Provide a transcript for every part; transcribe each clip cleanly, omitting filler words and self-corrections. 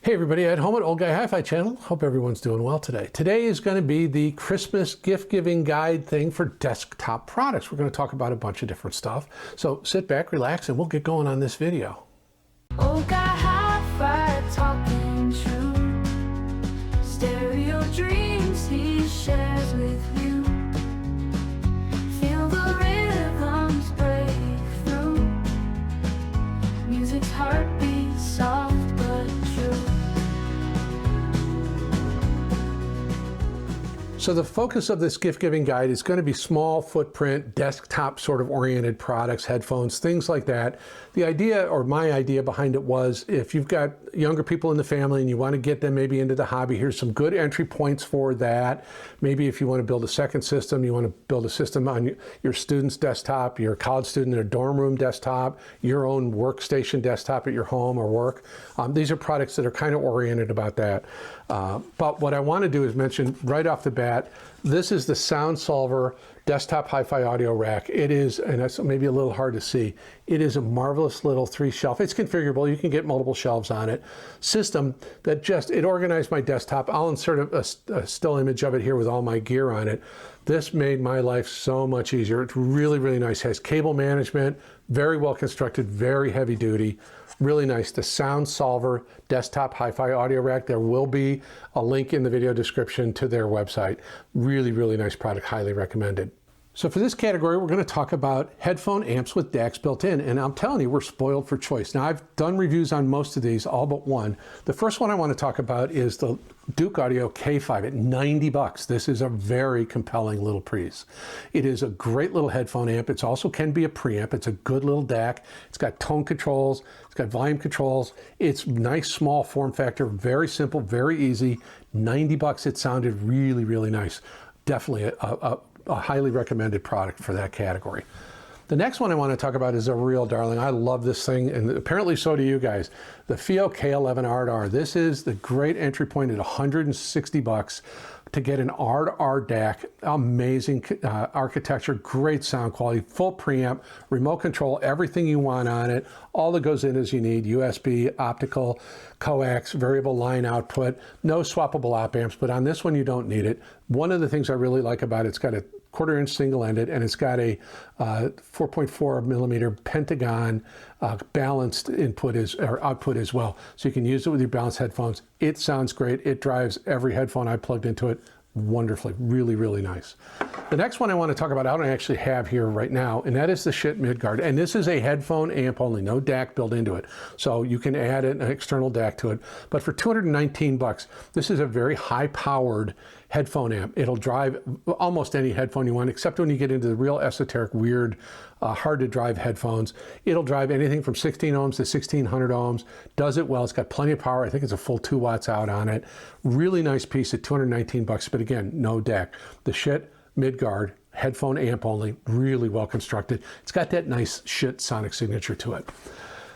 Hey everybody, at home at Old Guy Hi-Fi channel. Hope everyone's doing well today. Today is going to be the Christmas gift-giving guide thing for desktop products. We're going to talk about a bunch of different stuff. So sit back, relax, and we'll get going on this video. Old Guy Hi-Fi talking true. Stereo dreams he shares with you. Feel the rhythms break through. Music's heartbeat soft but true. So the focus of this gift-giving guide is going to be small footprint, desktop sort of oriented products, headphones, things like that. The idea, or my idea behind it, was if you've got younger people in the family and you want to get them maybe into the hobby, here's some good entry points for that. Maybe if you want to build a second system, you want to build a system on your student's desktop, your college student in their dorm room desktop, your own workstation desktop at your home or work. These are products that are kind of oriented about that. But what I want to do is mention right off the bat, this is the Sound Solver desktop hi-fi audio rack. It is, and it's maybe a little hard to see, it is a marvelous little 3-shelf. It's configurable. You can get multiple shelves on it. System that just, it organized my desktop. I'll insert a still image of it here with all my gear on it. This made my life so much easier. It's really, really nice. It has cable management, very well constructed, very heavy duty. Really nice. The Sound Solver desktop hi-fi audio rack. There will be a link in the video description to their website. Really, really nice product. Highly recommended. So for this category, we're going to talk about headphone amps with DACs built in. And I'm telling you, we're spoiled for choice. Now, I've done reviews on most of these, all but one. The first one I want to talk about is the Duke Audio K5 at 90 bucks. This is a very compelling little piece. It is a great little headphone amp. It also can be a preamp. It's a good little DAC. It's got tone controls. It's got volume controls. It's nice, small form factor, very simple, very easy. 90 bucks. It sounded really, really nice. Definitely a highly recommended product for that category. The next one I want to talk about is a real darling. I love this thing, and apparently so do you guys. The FIO K11 R2R. This is the great entry point at 160 bucks to get an R2R DAC. Amazing architecture, great sound quality, full preamp, remote control, everything you want on it. All that goes in as you need, USB, optical, coax, variable line output, no swappable op amps, but on this one you don't need it. One of the things I really like about it, it's got a 1/4 inch single-ended, and it's got a 4.4 millimeter Pentagon balanced output as well. So you can use it with your balanced headphones. It sounds great. It drives every headphone I plugged into it wonderfully. Really, really nice. The next one I want to talk about, I don't actually have here right now, and that is the Schiit Midgard. And this is a headphone amp only, no DAC built into it. So you can add an external DAC to it. But for 219 bucks, this is a very high-powered headphone amp. It'll drive almost any headphone you want, except when you get into the real esoteric, weird, hard-to-drive headphones. It'll drive anything from 16 ohms to 1600 ohms. Does it well. It's got plenty of power. I think it's a full 2 watts out on it. Really nice piece at 219 bucks, but again, no DAC. The Schiit Midgard headphone amp only, really well constructed. It's got that nice Schiit sonic signature to it.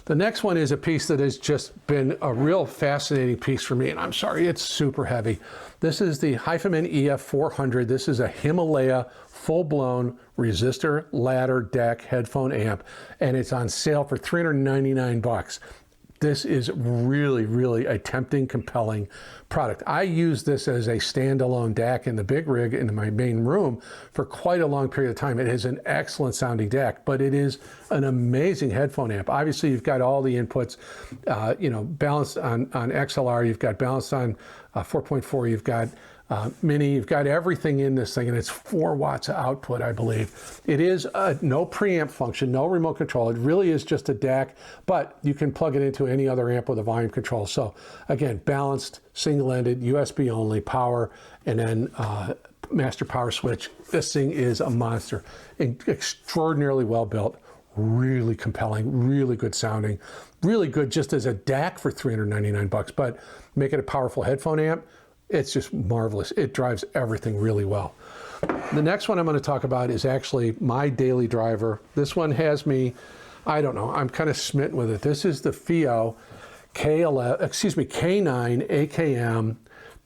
The next one is a piece that has just been a real fascinating piece for me, and I'm sorry, it's super heavy. This is the Hifi EF400. This is a Himalaya full-blown resistor ladder DAC headphone amp, and it's on sale for 399 bucks. This is really, really a tempting, compelling product. I use this as a standalone DAC in the big rig in my main room for quite a long period of time. It is an excellent sounding DAC, but it is an amazing headphone amp. Obviously, you've got all the inputs, balanced on XLR, you've got balanced on 4.4, you've got mini, you've got everything in this thing, and it's 4 watts of output, I believe. It is no preamp function, no remote control. It really is just a DAC, but you can plug it into any other amp with a volume control. So again, balanced, single-ended, USB only, power, and then master power switch. This thing is a monster. Extraordinarily well built, really compelling, really good sounding, really good just as a DAC for 399 bucks, but make it a powerful headphone amp. It's just marvelous. It drives everything really well. The next one I'm going to talk about is actually my daily driver. This one has me, I don't know, I'm kind of smitten with it. This is the FIO K9 AKM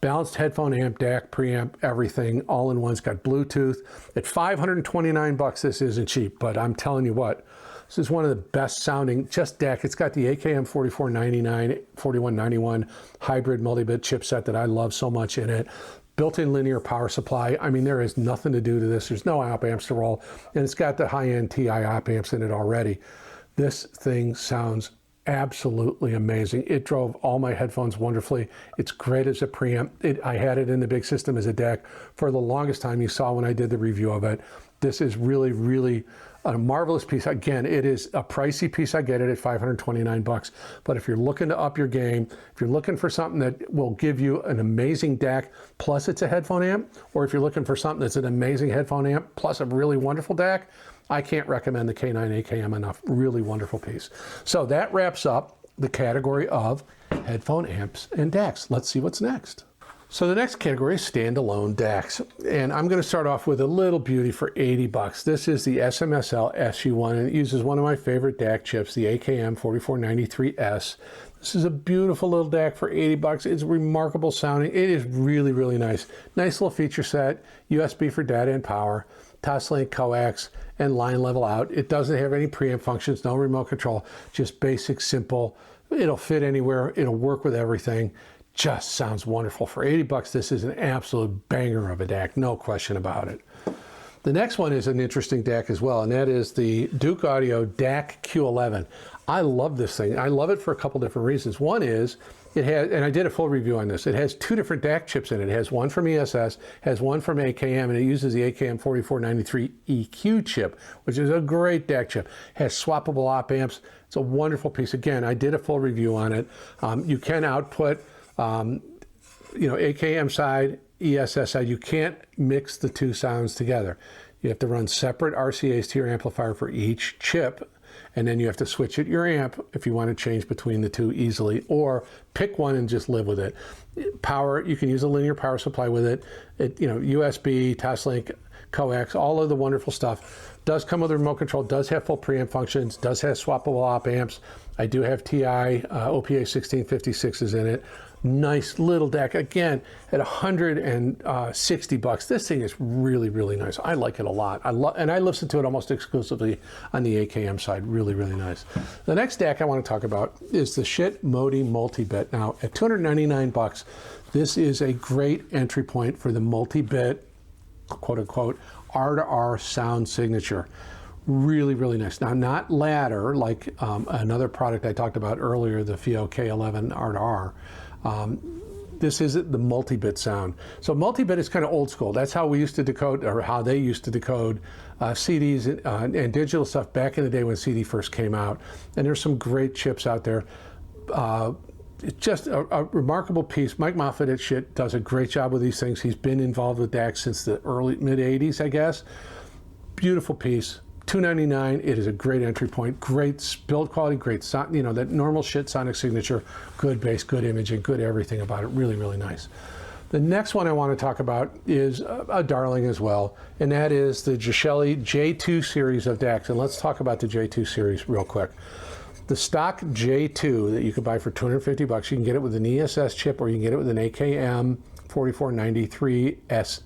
balanced headphone amp, DAC, preamp, everything, all in one. It's got Bluetooth. At 529 bucks, this isn't cheap, but I'm telling you what, This is one of the best sounding just DAC. It's got the AKM 4499, 4191 hybrid multi-bit chipset that I love so much in it. Built-in linear power supply. I mean, there is nothing to do to this. There's no op amps to roll, and it's got the high-end TI op amps in it already. This thing sounds absolutely amazing. It drove all my headphones wonderfully. It's great as a preamp. I had it in the big system as a DAC for the longest time. You saw when I did the review of it. This is really, really a marvelous piece. Again, it is a pricey piece. I get it at 529 bucks. But if you're looking to up your game, if you're looking for something that will give you an amazing DAC, plus it's a headphone amp, or if you're looking for something that's an amazing headphone amp, plus a really wonderful DAC, I can't recommend the K9 AKM enough. Really wonderful piece. So that wraps up the category of headphone amps and DACs. Let's see what's next. So the next category is standalone DACs. And I'm going to start off with a little beauty for 80 bucks. This is the SMSL SU1, and it uses one of my favorite DAC chips, the AKM 4493S. This is a beautiful little DAC for 80 bucks. It's remarkable sounding. It is really, really nice. Nice little feature set, USB for data and power, Toslink coax, and line level out. It doesn't have any preamp functions, no remote control, just basic, simple. It'll fit anywhere. It'll work with everything. Just sounds wonderful. For 80 bucks, this is an absolute banger of a DAC, no question about it. The next one is an interesting DAC as well, and that is the Duke Audio DAC Q11. I love this thing. I love it for a couple different reasons. One is it has, and I did a full review on this, it has two different DAC chips in it. It has one from ESS, has one from AKM, and it uses the AKM 4493 EQ chip, which is a great DAC chip. It has swappable op amps. It's a wonderful piece. Again, I did a full review on it. You can output AKM side, ESS side. You can't mix the two sounds together. You have to run separate RCAs to your amplifier for each chip, and then you have to switch it your amp if you want to change between the two easily, or pick one and just live with it. Power, you can use a linear power supply with it. USB, Toslink, coax, all of the wonderful stuff. Does come with a remote control, does have full preamp functions, does have swappable op amps. I do have TI OPA 1656s in it. Nice little DAC. Again, at 160 bucks. This thing is really, really nice. I like it a lot. And I listen to it almost exclusively on the AKM side. Really, really nice. The next DAC I want to talk about is the Schiit Modi multi-bit. Now, at 299 bucks, this is a great entry point for the multi-bit, quote unquote, R2R sound signature. Really, really nice. Now, not ladder like another product I talked about earlier, the FIO K11 R2R. This is the multi-bit sound. So multi-bit is kind of old school. That's how we used to decode, or how they used to decode CDs and digital stuff back in the day when CD first came out. And there's some great chips out there. It's just a remarkable piece. Mike Moffat at Schiit does a great job with these things. He's been involved with DAC since the mid-80s, I guess. Beautiful piece. $299. It is a great entry point. Great build quality, great sound, that normal Schiit sonic signature, good bass, good imaging, good everything about it. Really, really nice. The next one I want to talk about is a darling as well, and that is the Geshelli J2 series of DACs. And let's talk about the J2 series real quick. The stock J2 that you could buy for 250 bucks, you can get it with an ESS chip, or you can get it with an AKM 4493S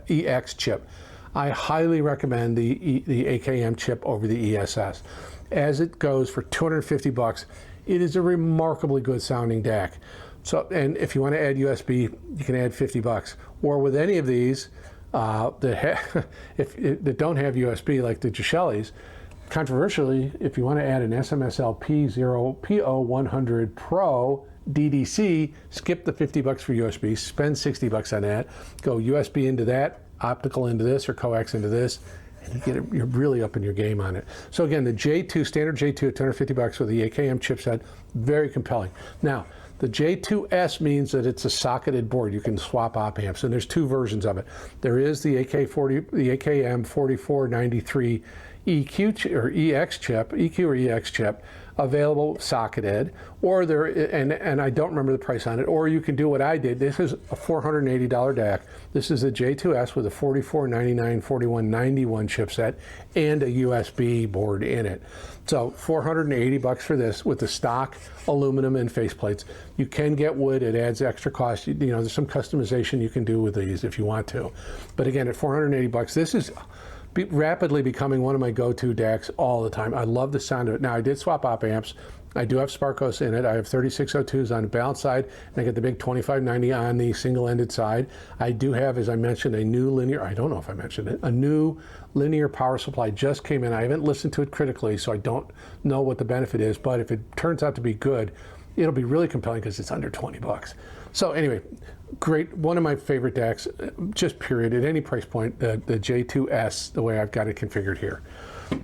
EX chip. I highly recommend the AKM chip over the ESS. As it goes for 250 bucks, it is a remarkably good sounding DAC. So, and if you want to add USB, you can add 50 bucks. Or with any of these that don't have USB, like the Geshellis, controversially, if you want to add an SMSL P0100 Pro DDC, skip the 50 bucks for USB, spend 60 bucks on that, go USB into that, optical into this, or coax into this, and you're really up in your game on it. So again, the J2, standard J2 at 250 bucks with the AKM chipset, very compelling. Now, the J2S means that it's a socketed board. You can swap op amps, and there's two versions of it. There is the AKM 4493 EQ or EX chip, EQ or EX chip, available socketed, or there, and I don't remember the price on it, or you can do what I did. This is a $480 DAC. This is a J2S with a 4499, 4191 chipset and a USB board in it. So 480 bucks for this with the stock aluminum and faceplates. You can get wood, it adds extra cost. There's some customization you can do with these if you want to. But again, at 480 bucks, this is rapidly becoming one of my go-to DACs all the time. I love the sound of it. Now, I did swap op amps. I do have Sparkos in it. I have 3602s on the balance side, and I get the big 2590 on the single-ended side. I do have, as I mentioned, a new linear, I don't know if I mentioned it, a new linear power supply just came in. I haven't listened to it critically, so I don't know what the benefit is, but if it turns out to be good, it'll be really compelling because it's under 20 bucks. So anyway, great, one of my favorite DACs, just period, at any price point, the J2S, the way I've got it configured here.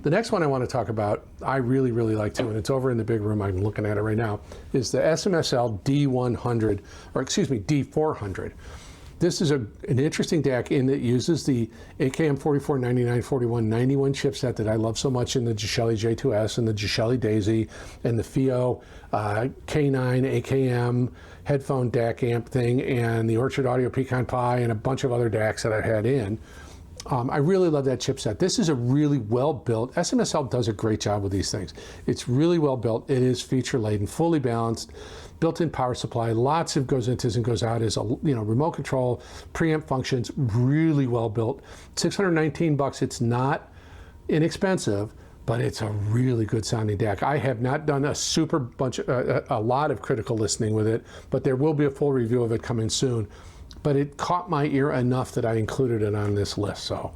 The next one I want to talk about, I really, really like too, and it's over in the big room, I'm looking at it right now, is the SMSL D100, or excuse me, D400. This is an interesting DAC in that it uses the AKM 44994191 chipset that I love so much in the Geshelli J2S and the Geshelli Daisy and the FIO K9 AKM headphone DAC amp thing and the Orchard Audio Pecan Pi and a bunch of other DACs that I've had in. I really love that chipset. This is a really well-built, SMSL does a great job with these things. It's really well-built. It is feature-laden, fully balanced, built-in power supply, lots of goes into and goes out as a remote control, preamp functions, really well-built. 619 bucks, it's not inexpensive, but it's a really good sounding DAC. I have not done a lot of critical listening with it, but there will be a full review of it coming soon. But it caught my ear enough that I included it on this list. So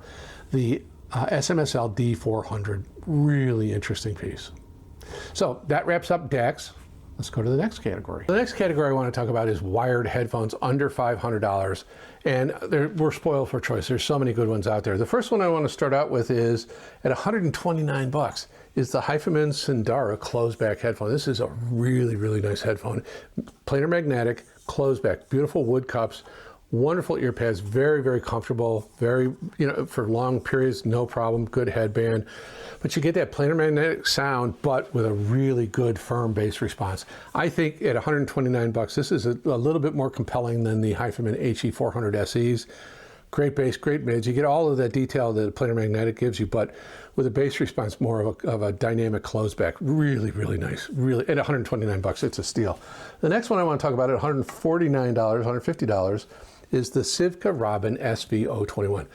the SMSL D400, really interesting piece. So that wraps up DACs. Let's go to the next category. The next category I want to talk about is wired headphones under $500. And we're spoiled for choice. There's so many good ones out there. The first one I want to start out with is at 129 bucks is the Hifi Sindara closed-back headphone. This is a really, really nice headphone. Planar magnetic, closed-back, beautiful wood cups, wonderful ear pads, very, very comfortable, very, for long periods, no problem, good headband. But you get that planar magnetic sound, but with a really good firm bass response. I think at 129 bucks, this is a little bit more compelling than the Hifi HE400 SEs. Great bass, great mids. You get all of that detail that planar magnetic gives you, but with a bass response more of a dynamic closed-back. Really, really nice. Really, at 129 bucks, it's a steal. The next one I want to talk about at $149, $150 is the Sivka Robin SV021.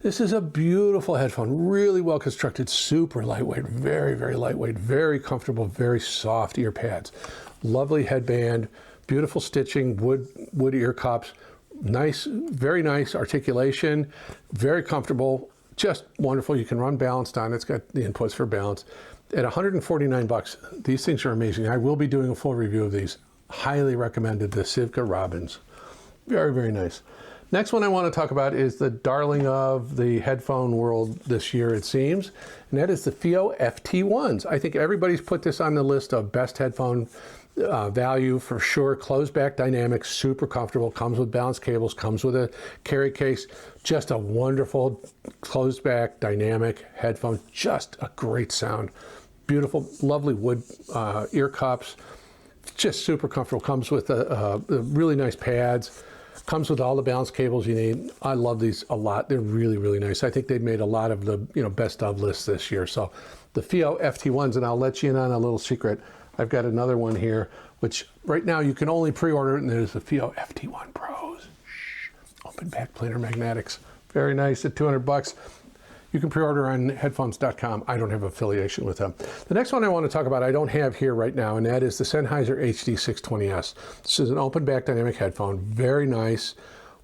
This is a beautiful headphone, really well constructed, super lightweight, very, very lightweight, very comfortable, very soft ear pads. Lovely headband, beautiful stitching, wood ear cups, nice, very nice articulation, very comfortable, just wonderful. You can run balanced on it. It's got the inputs for balance. At 149 bucks, these things are amazing. I will be doing a full review of these. Highly recommended, the Sivka Robins. Very, very nice. Next one I want to talk about is the darling of the headphone world this year, it seems, and that is the FIO FT1s. I think everybody's put this on the list of best headphone value for sure. Closed back dynamic, super comfortable, comes with balanced cables, comes with a carry case. Just a wonderful closed back dynamic headphone, just a great sound. Beautiful, lovely wood ear cups, just super comfortable. Comes with really nice pads. Comes with all the balanced cables you need. I love these a lot. They're really, really nice. I think they've made a lot of the best of lists this year. So the FIO FT1s, and I'll let you in on a little secret. I've got another one here, which right now you can only pre-order it, and there's the FIO FT1 Pros. Open back planar magnetics. Very nice at 200 bucks. You can pre-order on headphones.com. I don't have affiliation with them. The next one I want to talk about I don't have here right now, and that is the Sennheiser HD620S. This is an open back dynamic headphone. Very nice,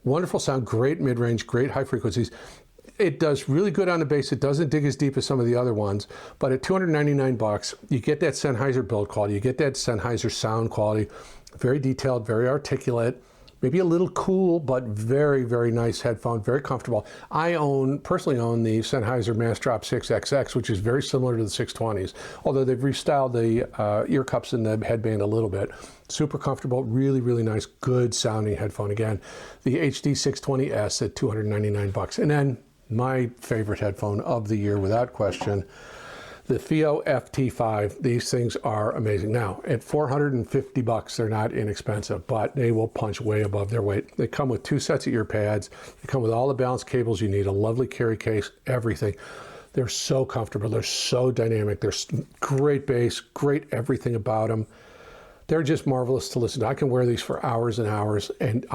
wonderful sound, great mid-range, great high frequencies. It does really good on the bass. It doesn't dig as deep as some of the other ones, but at 299 bucks, you get that Sennheiser build quality, you get that Sennheiser sound quality, very detailed, very articulate. Maybe a little cool, but very, very nice headphone, very comfortable. I personally own the Sennheiser Massdrop 6XX, which is very similar to the 620s, although they've restyled the ear cups and the headband a little bit. Super comfortable, really, really nice, good sounding headphone. Again, the HD620S at 299 bucks. And then my favorite headphone of the year, without question, the FIO FT5. These things are amazing. Now, at 450 bucks, they're not inexpensive, but they will punch way above their weight. They come with 2 sets of ear pads. They come with all the balanced cables you need, a lovely carry case, everything. They're so comfortable. They're so dynamic. There's great bass, great everything about them. They're just marvelous to listen to. I can wear these for hours and hours, and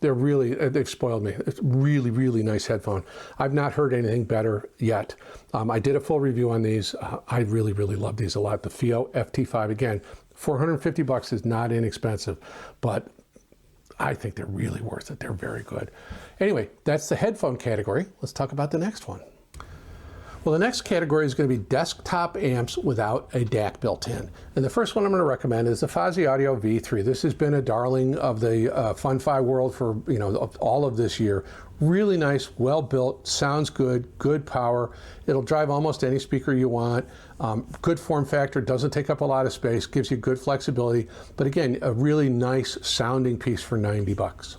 they've spoiled me. It's really, really nice headphone. I've not heard anything better yet. I did a full review on these. I really, really love these a lot. The FIO FT5, again, $450 is not inexpensive, but I think they're really worth it. They're very good. Anyway, that's the headphone category. Let's talk about the next one. Well, the next category is going to be desktop amps without a DAC built in. And the first one I'm going to recommend is the Fozzy Audio V3. This has been a darling of the Fun-Fi world for, all of this year. Really nice, well built, sounds good, good power. It'll drive almost any speaker you want. Good form factor, doesn't take up a lot of space, gives you good flexibility. But again, a really nice sounding piece for $90.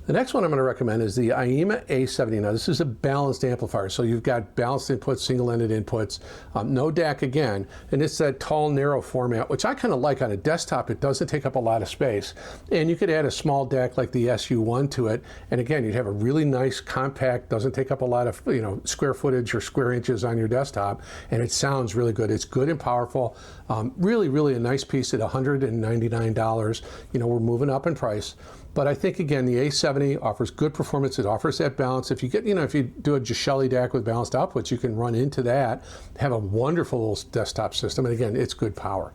The next one I'm going to recommend is the IEMA A70. Now, this is a balanced amplifier, so you've got balanced inputs, single-ended inputs, no DAC again, and it's that tall, narrow format, which I kind of like on a desktop. It doesn't take up a lot of space, and you could add a small DAC like the SU1 to it, and again, you'd have a really nice, compact, doesn't take up a lot of square footage or square inches on your desktop, and it sounds really good. It's good and powerful. Really, really a nice piece at $199. We're moving up in price. But I think, again, the A70 offers good performance. It offers that balance. If you get, if you do a Gishelli DAC with balanced outputs, you can run into that, have a wonderful little desktop system. And again, it's good power.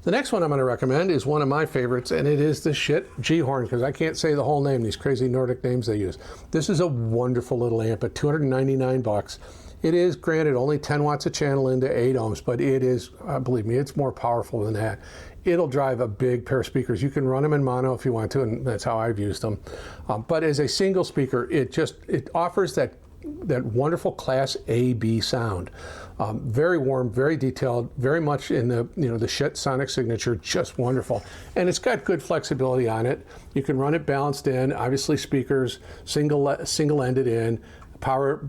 The next one I'm going to recommend is one of my favorites, and it is the Schiit G-Horn, because I can't say the whole name, these crazy Nordic names they use. This is a wonderful little amp at $299. It is, granted, only 10 watts a channel into 8 ohms, but it is, believe me, it's more powerful than that. It'll drive a big pair of speakers. You can run them in mono if you want to, and that's how I've used them. But as a single speaker, it offers that wonderful Class A/B sound. Very warm, very detailed, very much in the the Schiit sonic signature, just wonderful. And it's got good flexibility on it. You can run it balanced in, obviously speakers, single-ended in,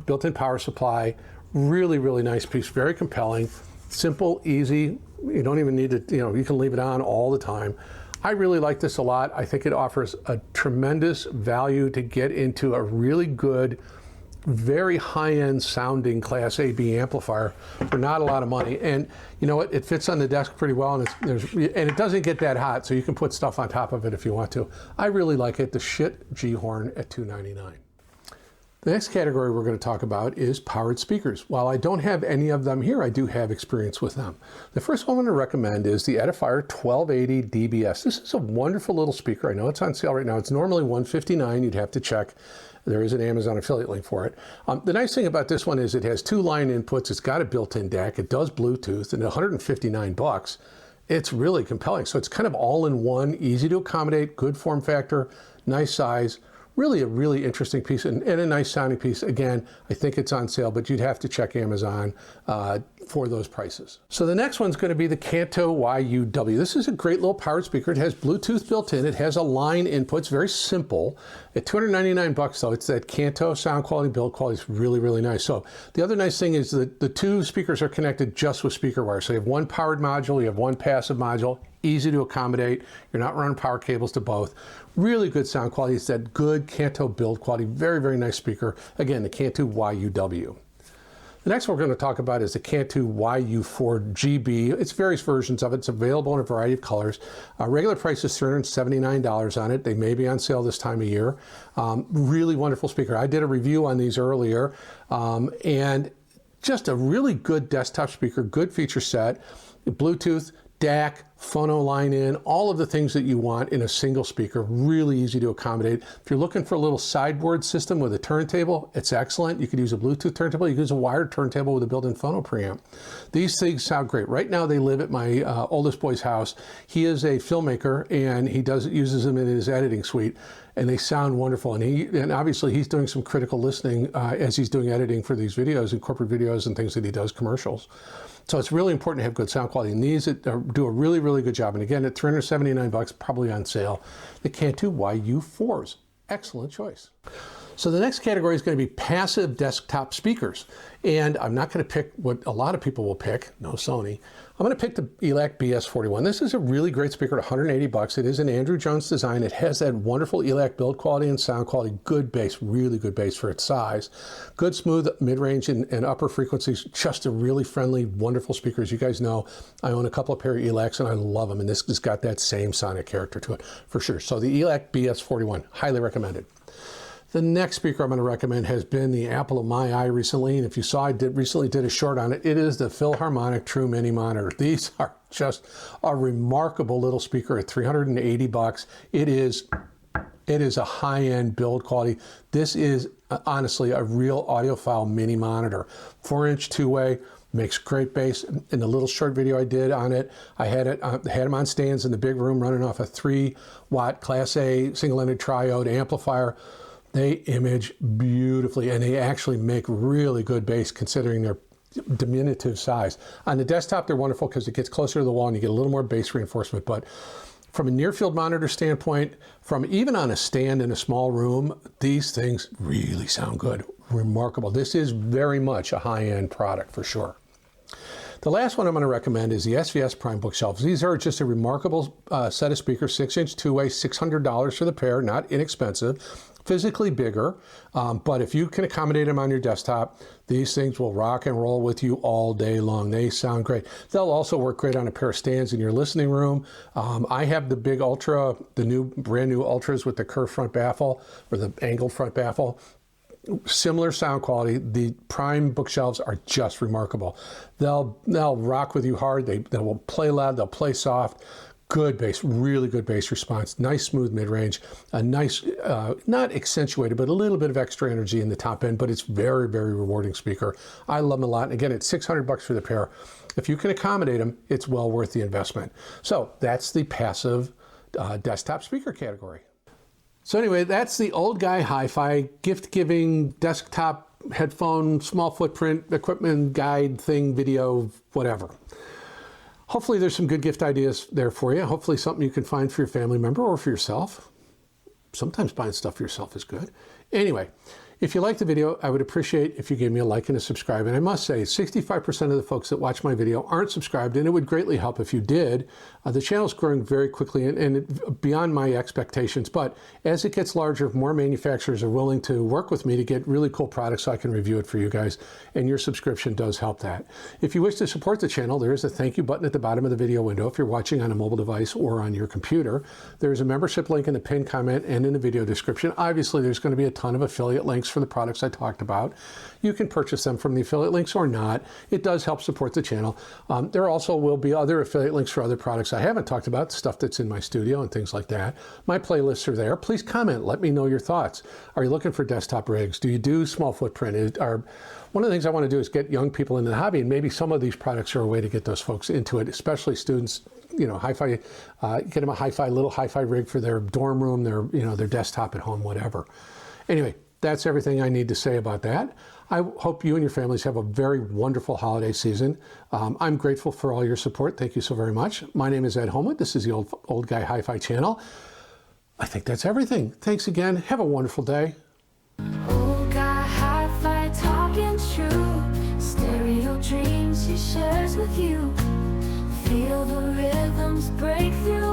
built-in power supply. Really, really nice piece, very compelling, simple, easy. You don't even need to, you can leave it on all the time. I really like this a lot. I think it offers a tremendous value to get into a really good, very high-end sounding Class A/B amplifier for not a lot of money. And you know what? It fits on the desk pretty well, and it doesn't get that hot, so you can put stuff on top of it if you want to. I really like it. The Schiit G-Horn at $299. The next category we're going to talk about is powered speakers. While I don't have any of them here, I do have experience with them. The first one I'm going to recommend is the Edifier 1280 DBS. This is a wonderful little speaker. I know it's on sale right now. It's normally $159. You'd have to check. There is an Amazon affiliate link for it. The nice thing about this one is it has 2 line inputs. It's got a built-in DAC. It does Bluetooth, and $159. It's really compelling. So it's kind of all in one, easy to accommodate, good form factor, nice size. Really a really interesting piece and a nice sounding piece. Again, I think it's on sale, but you'd have to check Amazon for those prices. So the next one's going to be the Kanto YUW. This is a great little powered speaker. It has Bluetooth built in. It has a line input. It's very simple. At $299 though, it's that Kanto sound quality, build quality is really, really nice. So the other nice thing is that the 2 speakers are connected just with speaker wire. So you have one powered module, you have one passive module. Easy to accommodate. You're not running power cables to both. Really good sound quality. It's that good Kanto build quality. Very, very nice speaker. Again, the Kanto YUW. The next one we're going to talk about is the Kanto YU4GB. It's various versions of it. It's available in a variety of colors. Regular price is $379 on it. They may be on sale this time of year. Really wonderful speaker. I did a review on these earlier, and just a really good desktop speaker, good feature set, Bluetooth, DAC, phono line in, all of the things that you want in a single speaker, really easy to accommodate. If you're looking for a little sideboard system with a turntable, it's excellent. You could use a Bluetooth turntable, you could use a wired turntable with a built-in phono preamp. These things sound great. Right now they live at my oldest boy's house. He is a filmmaker and he uses them in his editing suite, and they sound wonderful. And obviously he's doing some critical listening as he's doing editing for these videos and corporate videos and things that he does, commercials. So it's really important to have good sound quality. And these do a really, really good job. And again, at $379, probably on sale. The Kanto YU4s, excellent choice. So the next category is going to be passive desktop speakers. And I'm not going to pick what a lot of people will pick, no Sony. I'm going to pick the ELAC BS41. This is a really great speaker at 180 bucks. It is an Andrew Jones design. It has that wonderful ELAC build quality and sound quality, good bass, really good bass for its size. Good smooth mid-range and upper frequencies, just a really friendly, wonderful speaker. As you guys know, I own a couple of pair of ELACs and I love them, and this has got that same sonic character to it for sure. So the ELAC BS41, highly recommended. The next speaker I'm going to recommend has been the apple of my eye recently, and if you saw, I recently did a short on it. It is the Philharmonic True Mini Monitor. These are just a remarkable little speaker at 380 bucks. It is a high-end build quality. This is honestly a real audiophile mini monitor. 4-inch two-way, makes great bass. In the little short video I did on it, I had them on stands in the big room running off a 3-watt Class A single-ended triode amplifier. They image beautifully, and they actually make really good bass considering their diminutive size. On the desktop, they're wonderful because it gets closer to the wall and you get a little more bass reinforcement. But from a near-field monitor standpoint, from even on a stand in a small room, these things really sound good. Remarkable. This is very much a high-end product for sure. The last one I'm going to recommend is the SVS Prime bookshelves. These are just a remarkable set of speakers, 6-inch two-way, $600 for the pair, not inexpensive. Physically bigger, but if you can accommodate them on your desktop, these things will rock and roll with you all day long. They sound great. They'll also work great on a pair of stands in your listening room. I have the big Ultra, the brand new Ultras with the curved front baffle or the angled front baffle. Similar sound quality. The Prime bookshelves are just remarkable. They'll rock with you hard. They will play loud. They'll play soft. Good bass, really good bass response, nice smooth mid-range, a nice, not accentuated, but a little bit of extra energy in the top end, but it's very, very rewarding speaker. I love them a lot. And again, it's $600 for the pair. If you can accommodate them, it's well worth the investment. So that's the passive desktop speaker category. So anyway, that's the old guy hi-fi, gift-giving, desktop, headphone, small footprint, equipment guide thing, video, whatever. Hopefully there's some good gift ideas there for you. Hopefully something you can find for your family member or for yourself. Sometimes buying stuff for yourself is good. Anyway, if you liked the video, I would appreciate if you gave me a like and a subscribe. And I must say, 65% of the folks that watch my video aren't subscribed, and it would greatly help if you did. The channel's growing very quickly and beyond my expectations. But as it gets larger, more manufacturers are willing to work with me to get really cool products so I can review it for you guys. And your subscription does help that. If you wish to support the channel, there is a thank you button at the bottom of the video window if you're watching on a mobile device or on your computer. There's a membership link in the pinned comment and in the video description. Obviously, there's going to be a ton of affiliate links for the products I talked about. You can purchase them from the affiliate links or not. It does help support the channel. There also will be other affiliate links for other products I haven't talked about, stuff that's in my studio and things like that. My playlists are there. Please comment. Let me know your thoughts. Are you looking for desktop rigs? Do you do small footprint? One of the things I want to do is get young people into the hobby, and maybe some of these products are a way to get those folks into it, especially students. You know, hi-fi, get them a little hi-fi rig for their dorm room, their desktop at home, whatever. Anyway, that's everything I need to say about that. I hope you and your families have a very wonderful holiday season. I'm grateful for all your support. Thank you so very much. My name is Ed Homewood. This is the Old Guy Hi-Fi channel. I think that's everything. Thanks again. Have a wonderful day. Old guy hi-fi talking true. Stereo dreams he shares with you. Feel the rhythms break through.